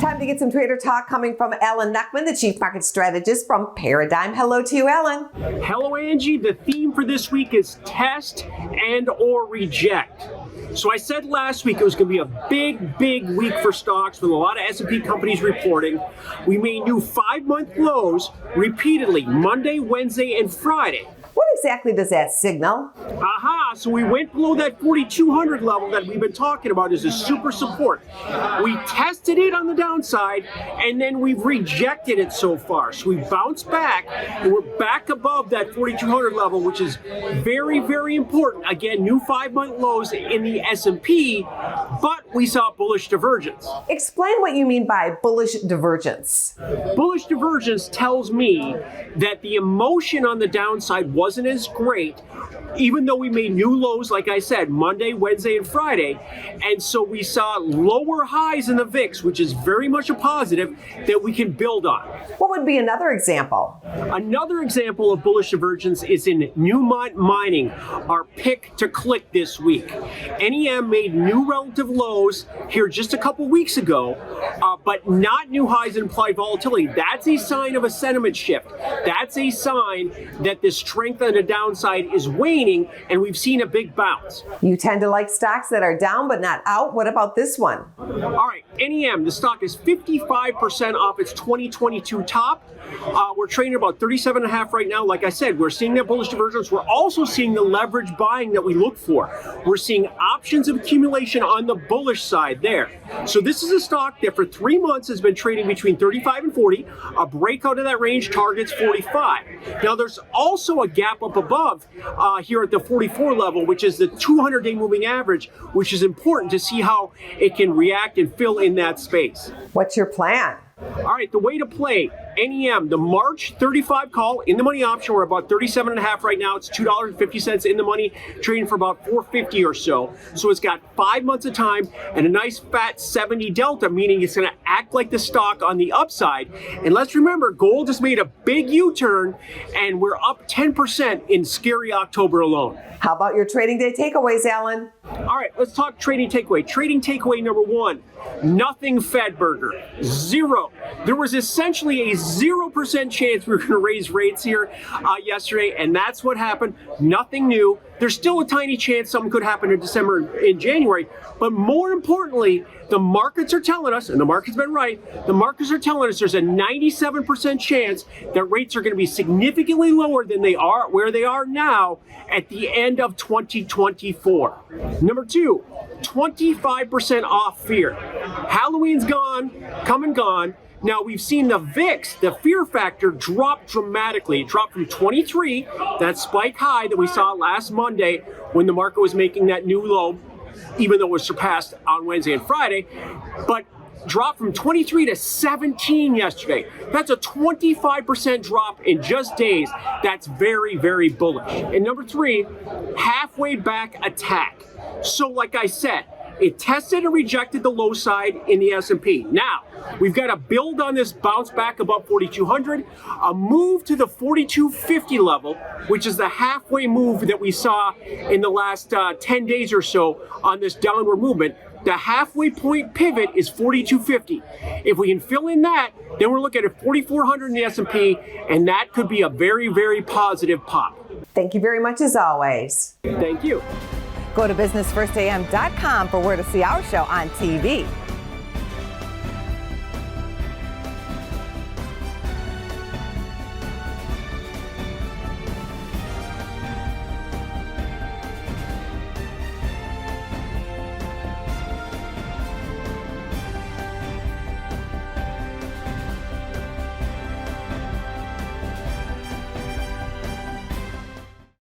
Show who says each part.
Speaker 1: Time to get some trader talk coming from Alan Knuckman, the Chief Market Strategist from Paradigm. Hello to you, Alan.
Speaker 2: Hello, Angie. The theme for this week is test and or reject. So I said last week it was going to be a big week for stocks with a lot of S&P companies reporting. We made new 5-month lows repeatedly Monday, Wednesday, and Friday.
Speaker 1: What exactly does that signal?
Speaker 2: Aha, so we went below that 4,200 level that we've been talking about as a super support. We tested it on the downside, and then we've rejected it so far. So we bounced back, and we're back above that 4,200 level, which is very important. Again, new 5-month lows in the S&P, but we saw bullish divergence.
Speaker 1: Explain what you mean by bullish divergence.
Speaker 2: Bullish divergence tells me that the emotion on the downside wasn't as great, even though we made new lows, like I said, Monday, Wednesday, and Friday. And so we saw lower highs in the VIX, which is very much a positive that we can build on.
Speaker 1: What would be another example?
Speaker 2: Another example of bullish divergence is in Knuckman mining, our pick to click this week. NEM made new relative lows here just a couple weeks ago, but not new highs in implied volatility. That's a sign of a sentiment shift. That's a sign that the strength on the downside is waning, and we've seen a big bounce.
Speaker 1: You tend to like stocks that are down but not out. What about this one?
Speaker 2: All right, NEM, the stock is 55% off its 2022 top. We're trading about 37.5 right now. Like I said, we're seeing that bullish divergence. We're also seeing the leverage buying that we look for. We're seeing options of accumulation on the bullish side there. So this is a stock that for 3 months has been trading between 35 and 40. A breakout of that range targets 45. Now there's also a gap up above here at the 44 level, which is the 200-day moving average, which is important to see how it can react and fill in that space.
Speaker 1: What's your plan?
Speaker 2: All right, the way to play NEM, the March 35 call in the money option. We're about 37.5 right now. It's $2.50 in the money, trading for about $4.50 or so. So it's got 5 months of time and a nice fat 70 delta, meaning it's going to act like the stock on the upside. And let's remember, gold just made a big U-turn, and we're up 10% in scary October alone.
Speaker 1: How about your trading day takeaways, Alan?
Speaker 2: All right, let's talk trading takeaway. Trading takeaway number one, nothing Fed burger. Zero. There was essentially a 0% chance we were going to raise rates here yesterday, and that's what happened. Nothing new. There's still a tiny chance something could happen in December and in January, but more importantly, the markets are telling us, and the market's been right, the markets are telling us there's a 97% chance that rates are going to be significantly lower than they are, where they are now at the end of 2024. Number two, 25% off fear. Halloween's gone, come and gone. Now we've seen the VIX, the fear factor, drop dramatically. It dropped from 23, that spike high that we saw last Monday when the market was making that new low, even though it was surpassed on Wednesday and Friday, but dropped from 23 to 17 yesterday. That's a 25% drop in just days. That's very bullish. And number three, halfway back attack. So like I said, it tested and rejected the low side in the S&P. Now, we've got to build on this bounce back above 4,200, a move to the 4,250 level, which is the halfway move that we saw in the last 10 days or so on this downward movement. The halfway point pivot is 4,250. If we can fill in that, then we're looking at 4,400 in the S&P, and that could be a very positive pop.
Speaker 1: Thank you very much as always.
Speaker 2: Thank you.
Speaker 1: Go to businessfirstam.com for where to see our show on TV.